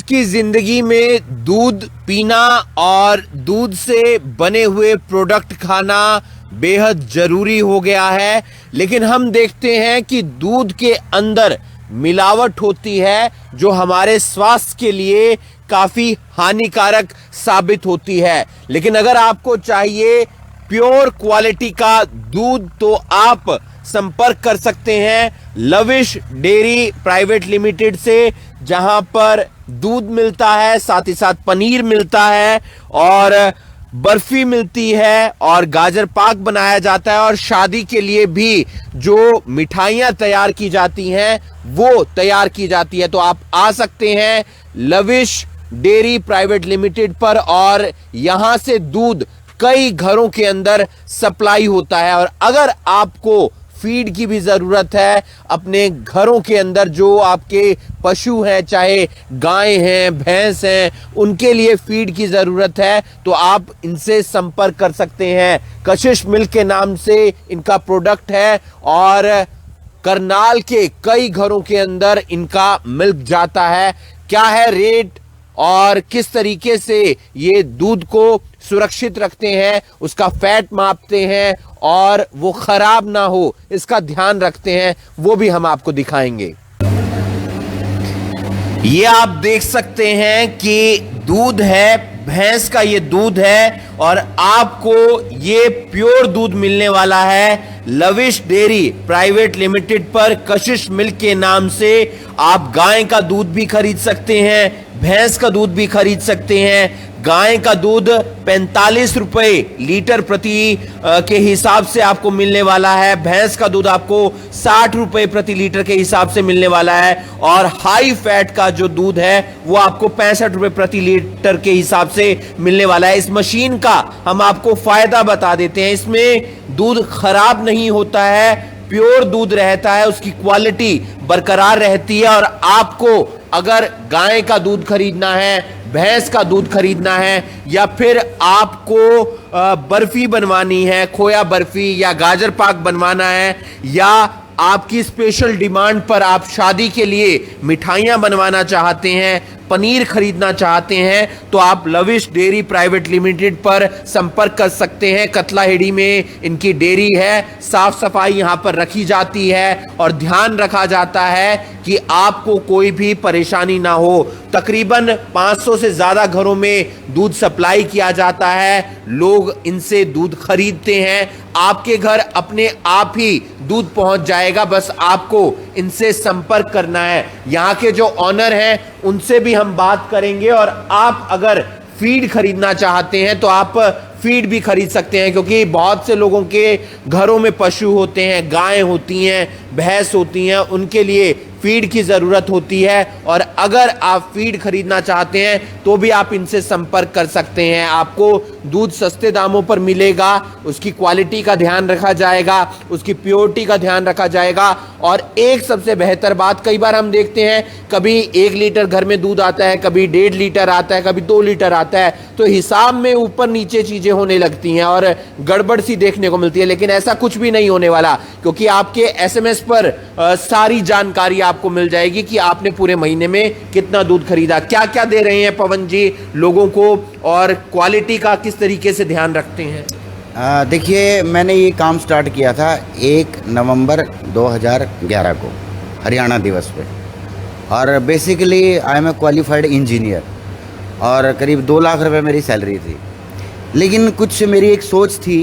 की जिंदगी में दूध पीना और दूध से बने हुए प्रोडक्ट खाना बेहद जरूरी हो गया है, लेकिन हम देखते हैं कि दूध के अंदर मिलावट होती है जो हमारे स्वास्थ्य के लिए काफी हानिकारक साबित होती है। लेकिन अगर आपको चाहिए प्योर क्वालिटी का दूध तो आप संपर्क कर सकते हैं लविश डेयरी प्राइवेट लिमिटेड से, जहां पर दूध मिलता है, साथ ही साथ पनीर मिलता है और बर्फी मिलती है और गाजर पाक बनाया जाता है और शादी के लिए भी जो मिठाइयां तैयार की जाती हैं वो तैयार की जाती है। तो आप आ सकते हैं लविश डेयरी प्राइवेट लिमिटेड पर और यहां से दूध कई घरों के अंदर सप्लाई होता है। और अगर आपको फीड की भी जरूरत है अपने घरों के अंदर, जो आपके पशु हैं, चाहे गाय हैं, भैंस हैं, उनके लिए फीड की जरूरत है, तो आप इनसे संपर्क कर सकते हैं। कशिश मिल्क के नाम से इनका प्रोडक्ट है और करनाल के कई घरों के अंदर इनका मिल्क जाता है। क्या है रेट और किस तरीके से ये दूध को सुरक्षित रखते हैं, उसका फैट मापते हैं और वो खराब ना हो इसका ध्यान रखते हैं, वो भी हम आपको दिखाएंगे। ये आप देख सकते हैं कि दूध है, भैंस का ये दूध है और आपको ये प्योर दूध मिलने वाला है लविश डेयरी प्राइवेट लिमिटेड पर। कशिश मिल्क के नाम से आप गाय का दूध भी खरीद सकते हैं, भैंस का दूध भी खरीद सकते हैं। गाय का दूध 45 रुपए लीटर प्रति के हिसाब से आपको मिलने वाला है, भैंस का दूध आपको 60 रुपए प्रति लीटर के हिसाब से मिलने वाला है और हाई फैट का जो दूध है वो आपको 65 रुपए प्रति लीटर के हिसाब से मिलने वाला है। इस मशीन का हम आपको फायदा बता देते हैं, इसमें दूध खराब नहीं होता है, प्योर दूध रहता है, उसकी क्वालिटी बरकरार रहती है। और आपको अगर गाय का दूध खरीदना है, भैंस का दूध खरीदना है या फिर आपको बर्फी बनवानी है, खोया बर्फी या गाजर पाक बनवाना है, या आपकी स्पेशल डिमांड पर आप शादी के लिए मिठाइयां बनवाना चाहते हैं, पनीर खरीदना चाहते हैं, तो आप लविश डेयरी प्राइवेट लिमिटेड पर संपर्क कर सकते हैं। कतलाहेड़ी में इनकी डेयरी है, साफ सफाई यहां पर रखी जाती है और ध्यान रखा जाता है कि आपको कोई भी परेशानी ना हो। तकरीबन 500 से ज्यादा घरों में दूध सप्लाई किया जाता है, लोग इनसे दूध खरीदते हैं, आपके घर अपने आप ही दूध पहुंच जाएगा, बस आपको इनसे संपर्क करना है। यहाँ के जो ऑनर हैं उनसे भी हम बात करेंगे और आप अगर फीड खरीदना चाहते हैं तो आप फीड भी खरीद सकते हैं, क्योंकि बहुत से लोगों के घरों में पशु होते हैं, गायें होती हैं, भैंस होती हैं, उनके लिए फीड की ज़रूरत होती है। और अगर आप फीड खरीदना चाहते हैं तो भी आप इनसे संपर्क कर सकते हैं। आपको दूध सस्ते दामों पर मिलेगा, उसकी क्वालिटी का ध्यान रखा जाएगा, उसकी प्योरिटी का ध्यान रखा जाएगा। और एक सबसे बेहतर बात, कई बार हम देखते हैं कभी 1 लीटर घर में दूध आता है, कभी 1.5 लीटर आता है, कभी 2 लीटर आता है, तो हिसाब में ऊपर नीचे चीज़ें होने लगती हैं और गड़बड़ सी देखने को मिलती है। लेकिन ऐसा कुछ भी नहीं होने वाला, क्योंकि आपके SMS पर सारी जानकारी आपको मिल जाएगी कि आपने पूरे महीने में कितना दूध खरीदा, क्या क्या दे रहे हैं पवन जी लोगों को और क्वालिटी का किस तरीके से ध्यान रखते हैं। देखिए, मैंने ये काम स्टार्ट किया था 1 नवंबर 2011 को हरियाणा दिवस पे, और basically I am a qualified engineer और करीब 2 लाख रुपए मेरी सैलरी थी। लेकिन कुछ मेरी एक सोच थी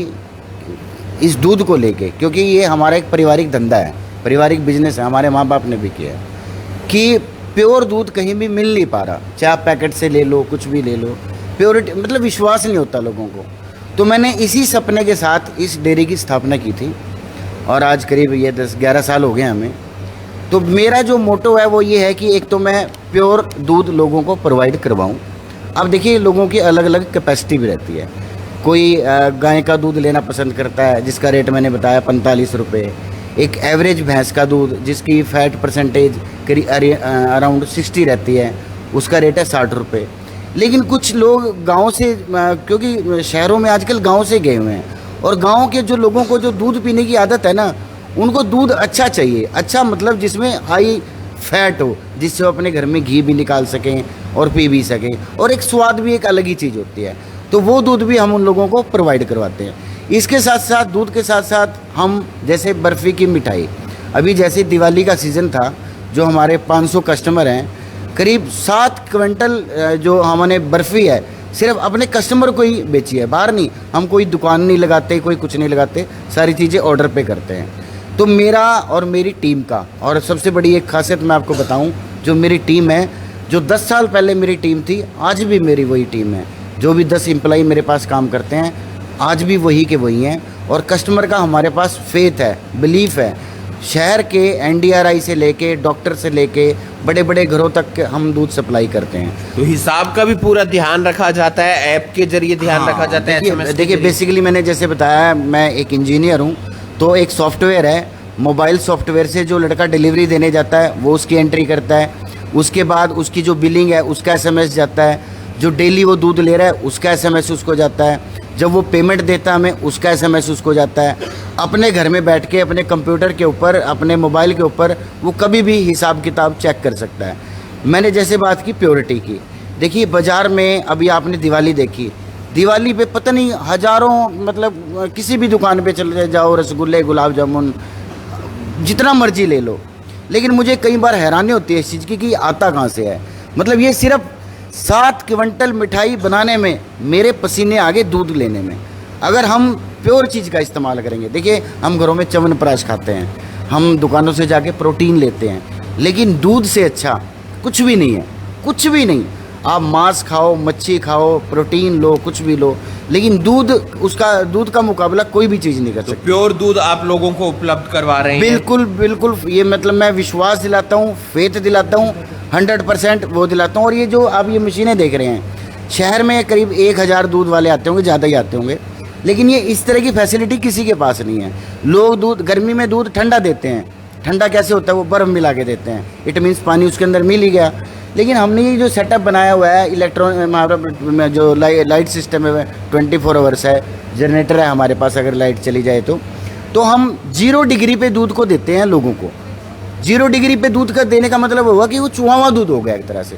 इस दूध को लेके, क्योंकि ये हमारा एक पारिवारिक धंधा है, पारिवारिक बिजनेस है, हमारे माँ बाप ने भी किया है, कि प्योर दूध कहीं भी मिल नहीं पा रहा, चाहे आप पैकेट से ले लो, कुछ भी ले लो, प्योरिटी मतलब विश्वास नहीं होता लोगों को। तो मैंने इसी सपने के साथ इस डेयरी की स्थापना की थी और आज करीब ये 10-11 साल हो गए हमें। तो मेरा जो मोटो है वो ये है कि एक तो मैं प्योर दूध लोगों को प्रोवाइड करवाऊँ। अब देखिए, लोगों की अलग अलग कैपेसिटी भी रहती है, कोई गाय का दूध लेना पसंद करता है जिसका रेट मैंने बताया 45 रुपये, एक एवरेज भैंस का दूध जिसकी फैट परसेंटेज करीब अराउंड 60 रहती है, उसका रेट है 60 रुपये। लेकिन कुछ लोग गांव से, क्योंकि शहरों में आजकल गांव से गए हुए हैं, और गांव के जो लोगों को जो दूध पीने की आदत है ना, उनको दूध अच्छा चाहिए, अच्छा मतलब जिसमें हाई फैट हो, जिससे वो अपने घर में घी भी निकाल सकें और पी भी सकें, और एक स्वाद भी एक अलग ही चीज़ होती है। तो वो दूध भी हम उन लोगों को प्रोवाइड करवाते हैं। इसके साथ साथ दूध के साथ साथ हम जैसे बर्फ़ी की मिठाई, अभी जैसे दिवाली का सीज़न था, जो हमारे 500 कस्टमर हैं, करीब 7 क्विंटल जो हमने बर्फ़ी है सिर्फ अपने कस्टमर को ही बेची है, बाहर नहीं। हम कोई दुकान नहीं लगाते, कोई कुछ नहीं लगाते, सारी चीज़ें ऑर्डर पे करते हैं। तो मेरा और मेरी टीम का, और सबसे बड़ी एक खासियत मैं आपको बताऊं, जो मेरी टीम है, जो 10 साल पहले मेरी टीम थी, आज भी मेरी वही टीम है। जो भी 10 एम्प्लॉई मेरे पास काम करते हैं, आज भी वही के वही हैं। और कस्टमर का हमारे पास फेथ है, बिलीफ है। शहर के NDRI से लेके, डॉक्टर से लेके, बड़े बड़े घरों तक हम दूध सप्लाई करते हैं। तो हिसाब का भी पूरा ध्यान रखा जाता है, ऐप के जरिए ध्यान रखा जाता है। देखिए बेसिकली मैंने जैसे बताया, मैं एक इंजीनियर हूँ, तो एक सॉफ्टवेयर है, मोबाइल सॉफ्टवेयर से जो लड़का डिलीवरी देने जाता है वो उसकी एंट्री करता है। उसके बाद उसकी जो बिलिंग है उसका SMS जाता है, जो डेली वो दूध ले रहा है उसका SMS उसको जाता है, जब वो पेमेंट देता है हमें उसका SMS उसको जाता है। अपने घर में बैठ के अपने कंप्यूटर के ऊपर, अपने मोबाइल के ऊपर वो कभी भी हिसाब किताब चेक कर सकता है। मैंने जैसे बात की प्योरिटी की, देखिए बाज़ार में अभी आपने दिवाली देखी, दिवाली पे पता नहीं हज़ारों, मतलब किसी भी दुकान पे चले जाओ, रसगुल्ले, गुलाब जामुन, जितना मर्जी ले लो, लेकिन मुझे कई बार हैरानी होती है इस चीज़ की कि आता कहाँ से है। मतलब ये सिर्फ 7 क्विंटल मिठाई बनाने में मेरे पसीने आगे दूध लेने में। अगर हम प्योर चीज़ का इस्तेमाल करेंगे, देखिए हम घरों में च्यवनप्राश खाते हैं, हम दुकानों से जाके प्रोटीन लेते हैं, लेकिन दूध से अच्छा कुछ भी नहीं है, कुछ भी नहीं। आप मांस खाओ, मच्छी खाओ, प्रोटीन लो, कुछ भी लो, लेकिन दूध का मुकाबला कोई भी चीज़ नहीं कर सकती। प्योर दूध आप लोगों को उपलब्ध करवा रहे हैं? बिल्कुल बिल्कुल, ये मतलब मैं विश्वास दिलाता हूँ, फेथ दिलाता हूँ, 100% वो दिलाता हूँ। और ये जो आप ये मशीनें देख रहे हैं, शहर में करीब 1000 दूध वाले आते होंगे, ज़्यादा ही आते होंगे, लेकिन ये इस तरह की फैसिलिटी किसी के पास नहीं है। लोग दूध गर्मी में दूध ठंडा देते हैं। ठंडा कैसे होता है? वो बर्फ़ मिला के देते हैं, इट मीन्स पानी उसके अंदर मिल ही गया। लेकिन हमने ये जो सेटअप बनाया हुआ है, इलेक्ट्रॉन जो लाइट सिस्टम है, 24 आवर्स है, जनरेटर है हमारे पास, अगर लाइट चली जाए तो हम 0 डिग्री पे दूध को देते हैं लोगों को। 0 डिग्री पे दूध का देने का मतलब हुआ कि वो चुहावा दूध हो गया एक तरह से।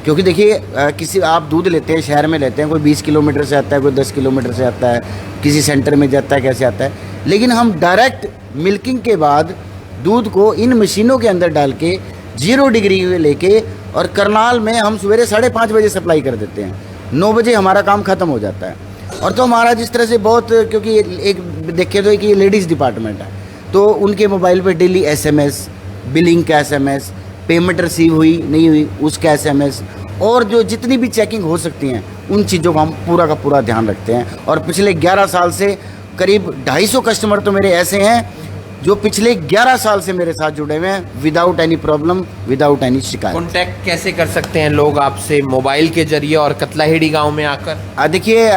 क्योंकि देखिए किसी आप दूध लेते हैं, शहर में लेते हैं, कोई 20 किलोमीटर से आता है, कोई 10 किलोमीटर से आता है, किसी सेंटर में जाता है, कैसे आता है, लेकिन हम डायरेक्ट मिल्किंग के बाद दूध को इन मशीनों के अंदर डाल के 0 डिग्री में लेके, और करनाल में हम सवेरे 5:30 बजे सप्लाई कर देते हैं, 9 बजे हमारा काम ख़त्म हो जाता है। और तो हमारा जिस तरह से बहुत, क्योंकि एक देखे तो कि लेडीज़ डिपार्टमेंट है, तो उनके मोबाइल पे डेली SMS, बिलिंग का SMS, पेमेंट रिसीव हुई नहीं हुई उसका SMS, और जो जितनी भी चेकिंग हो सकती हैं उन चीज़ों का हम पूरा का पूरा ध्यान रखते हैं। और पिछले 11 साल से करीब 250 कस्टमर तो मेरे ऐसे हैं जो पिछले 11 साल से मेरे साथ जुड़े हुए हैं, without any problem, without any शिकायत। कॉन्टैक्ट कैसे कर सकते हैं लोग आपसे? मोबाइल के जरिए और कतलाहेड़ी गांव में आकर? देखिए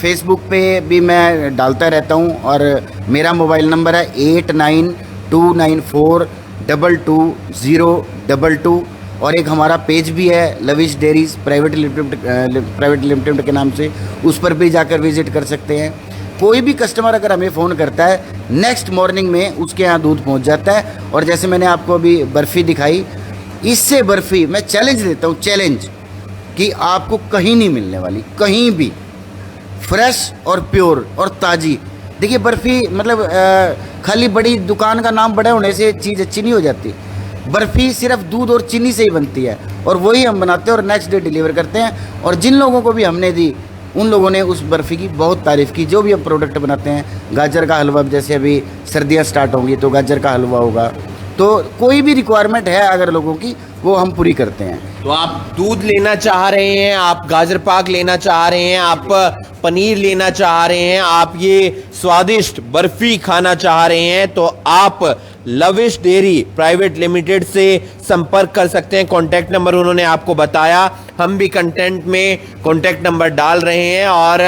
फेसबुक पे भी मैं डालता रहता हूँ, और मेरा मोबाइल नंबर है 8929422022, और एक हमारा पेज भी है लविश डेयरीज प्राइवेट लिमिटेड के नाम से, उस पर भी जाकर विजिट कर सकते हैं। कोई भी कस्टमर अगर हमें फ़ोन करता है, नेक्स्ट मॉर्निंग में उसके यहाँ दूध पहुँच जाता है। और जैसे मैंने आपको अभी बर्फ़ी दिखाई, इससे बर्फ़ी मैं चैलेंज देता हूँ, चैलेंज, कि आपको कहीं नहीं मिलने वाली, कहीं भी, फ्रेश और प्योर और ताज़ी। देखिए बर्फ़ी मतलब खाली बड़ी दुकान का नाम बड़ा होने से चीज़ अच्छी नहीं हो जाती। बर्फ़ी सिर्फ दूध और चीनी से ही बनती है, और वही हम बनाते हैं और नेक्स्ट डे डिलीवर करते हैं। और जिन लोगों को भी हमने दी, उन लोगों ने उस बर्फ़ी की बहुत तारीफ़ की। जो भी हम प्रोडक्ट बनाते हैं, गाजर का हलवा, जैसे अभी सर्दियाँ स्टार्ट होंगी तो गाजर का हलवा होगा, तो कोई भी रिक्वायरमेंट है अगर लोगों की, वो हम पूरी करते हैं। तो आप दूध लेना चाह रहे हैं, आप गाजर पाक लेना चाह रहे हैं, आप पनीर लेना चाह रहे हैं, आप ये स्वादिष्ट बर्फी खाना चाह रहे हैं, तो आप लविश डेयरी प्राइवेट लिमिटेड से संपर्क कर सकते हैं। कॉन्टैक्ट नंबर उन्होंने आपको बताया। हम भी कंटेंट में कॉन्टैक्ट नंबर डाल रहे हैं और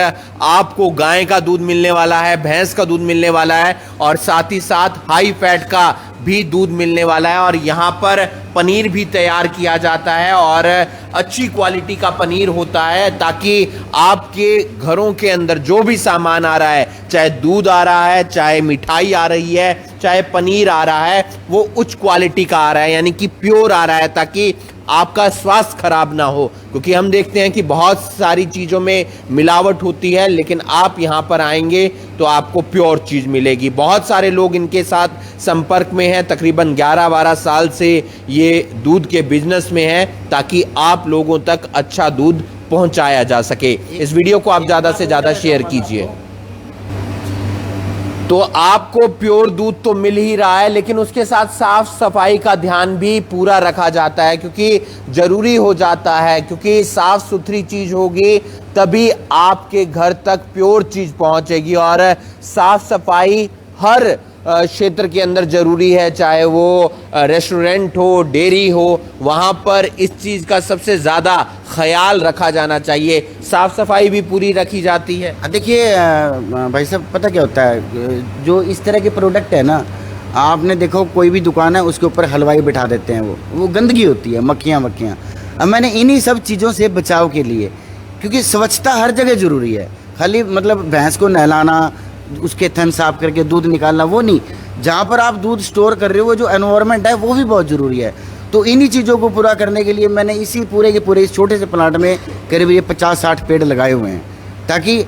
आपको गाय का दूध मिलने वाला है, भैंस का दूध मिलने वाला है और साथ ही साथ हाई फैट का भी दूध मिलने वाला है। और यहाँ पर पनीर भी तैयार किया जाता है और अच्छी क्वालिटी का पनीर होता है, ताकि आपके घरों के अंदर जो भी सामान आ रहा है, चाहे दूध आ रहा है, चाहे मिठाई आ रही है, चाहे पनीर आ रहा है, वो उच्च क्वालिटी का आ रहा है, यानी कि प्योर आ रहा है, ताकि आपका स्वास्थ्य खराब ना हो। क्योंकि हम देखते हैं कि बहुत सारी चीज़ों में मिलावट होती है, लेकिन आप यहाँ पर आएंगे तो आपको प्योर चीज़ मिलेगी। बहुत सारे लोग इनके साथ संपर्क में हैं, तकरीबन 11-12 साल से ये दूध के बिजनेस में हैं, ताकि आप लोगों तक अच्छा दूध पहुंचाया जा सके। इस वीडियो को आप ज़्यादा से ज़्यादा शेयर कीजिए। तो आपको प्योर दूध तो मिल ही रहा है, लेकिन उसके साथ साफ सफाई का ध्यान भी पूरा रखा जाता है, क्योंकि जरूरी हो जाता है, क्योंकि साफ सुथरी चीज होगी तभी आपके घर तक प्योर चीज पहुंचेगी। और साफ सफाई हर क्षेत्र के अंदर जरूरी है, चाहे वो रेस्टोरेंट हो, डेयरी हो, वहाँ पर इस चीज़ का सबसे ज़्यादा ख्याल रखा जाना चाहिए। साफ़ सफाई भी पूरी रखी जाती है। देखिए भाई साहब, पता क्या होता है, जो इस तरह के प्रोडक्ट है ना, आपने देखो कोई भी दुकान है उसके ऊपर हलवाई बिठा देते हैं, वो गंदगी होती है, मक्खियाँ। अब मैंने इन्हीं सब चीज़ों से बचाव के लिए, क्योंकि स्वच्छता हर जगह ज़रूरी है, खाली मतलब भैंस को नहलाना, उसके थन साफ करके दूध निकालना वो नहीं, जहाँ पर आप दूध स्टोर कर रहे हो वो जो एनवायरनमेंट है वो भी बहुत ज़रूरी है। तो इन्हीं चीज़ों को पूरा करने के लिए मैंने इसी पूरे के पूरे इस छोटे से प्लांट में करीब ये 50-60 पेड़ लगाए हुए हैं, ताकि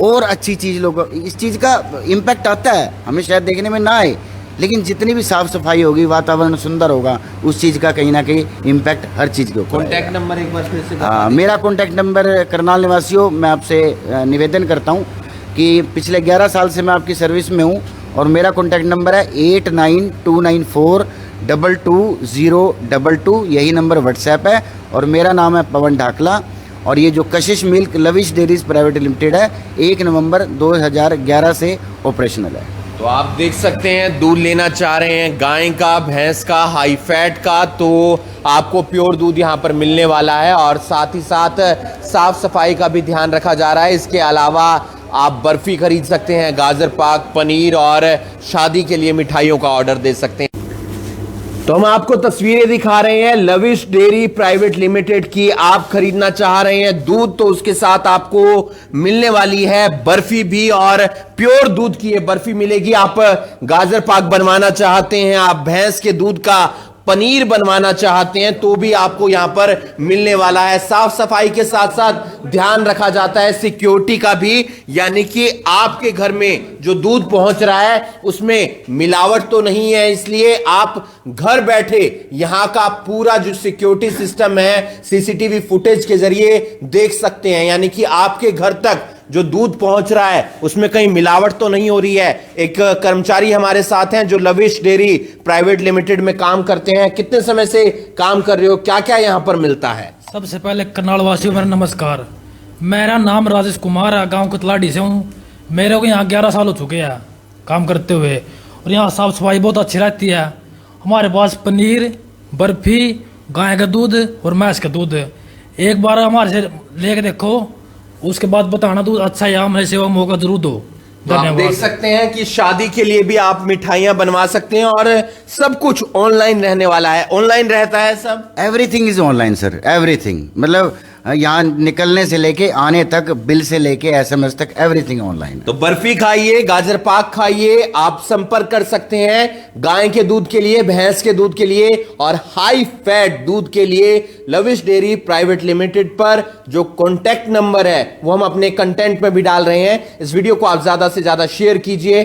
और अच्छी चीज़ लोगों, इस चीज़ का इम्पैक्ट आता है, हमें शायद देखने में ना आए, लेकिन जितनी भी साफ़ सफाई होगी, वातावरण सुंदर होगा, उस चीज़ का कहीं ना कहीं इम्पैक्ट हर चीज़ के ऊपर। कॉन्टैक्ट नंबर एक बार फिर से मेरा कॉन्टैक्ट नंबर, करनाल निवासियों, मैं आपसे निवेदन करता हूँ कि पिछले 11 साल से मैं आपकी सर्विस में हूँ, और मेरा कॉन्टैक्ट नंबर है 8929422022, यही नंबर व्हाट्सएप है, और मेरा नाम है पवन ढाकला, और ये जो कशिश milk lavish dairies private limited है 1 नवंबर 2011 से ऑपरेशनल है। तो आप देख सकते हैं, दूध लेना चाह रहे हैं गाय का, भैंस का, हाई फैट का, तो आपको प्योर दूध यहाँ पर मिलने वाला है। और साथ ही साथ साफ सफाई का भी ध्यान रखा जा रहा है। इसके अलावा आप बर्फी खरीद सकते हैं, गाजर पाक, पनीर, और शादी के लिए मिठाइयों का ऑर्डर दे सकते हैं। तो हम आपको तस्वीरें दिखा रहे हैं लविश डेयरी प्राइवेट लिमिटेड की। आप खरीदना चाह रहे हैं दूध, तो उसके साथ आपको मिलने वाली है बर्फी भी, और प्योर दूध की ये बर्फी मिलेगी। आप गाजर पाक बनवाना चाहते हैं, आप भैंस के दूध का पनीर बनवाना चाहते हैं, तो भी आपको यहां पर मिलने वाला है। साफ सफाई के साथ साथ ध्यान रखा जाता है सिक्योरिटी का भी, यानी कि आपके घर में जो दूध पहुंच रहा है उसमें मिलावट तो नहीं है, इसलिए आप घर बैठे यहां का पूरा जो सिक्योरिटी सिस्टम है सीसीटीवी फुटेज के जरिए देख सकते हैं, यानी कि आपके घर तक जो दूध पहुंच रहा है उसमें कहीं मिलावट तो नहीं हो रही है। एक कर्मचारी हमारे साथ हैं जो लविश डेयरी प्राइवेट लिमिटेड में काम करते हैं। कितने समय से काम कर रहे हो, क्या क्या यहाँ पर मिलता है? सबसे पहले करनाल वासियों मेरा नमस्कार। मेरा नाम राजेश कुमार है, गांव कतलाडी से हूँ। मेरे को यहाँ 11 साल हो चुके हैं काम करते हुए, और यहाँ साफ सफाई बहुत अच्छी रहती है। हमारे पास पनीर, बर्फी, गाय का दूध और भैंस का दूध। एक बार हमारे से लेके देखो, उसके बाद बताना दूध अच्छा है, हमारे सेवा मौका जरूर दो। तो आप देख सकते हैं कि शादी के लिए भी आप मिठाइयां बनवा सकते हैं, और सब कुछ ऑनलाइन रहने वाला है। ऑनलाइन रहता है सब, everything is online sir, everything, मतलब यहाँ निकलने से लेके आने तक, बिल से लेके एसएमएस तक, एवरीथिंग ऑनलाइन। तो बर्फी खाइए, गाजर पाक खाइए। आप संपर्क कर सकते हैं गाय के दूध के लिए, भैंस के दूध के लिए, और हाई फैट दूध के लिए लविश डेयरी प्राइवेट लिमिटेड पर। जो कॉन्टैक्ट नंबर है वो हम अपने कंटेंट में भी डाल रहे हैं। इस वीडियो को आप ज्यादा से ज्यादा शेयर कीजिए।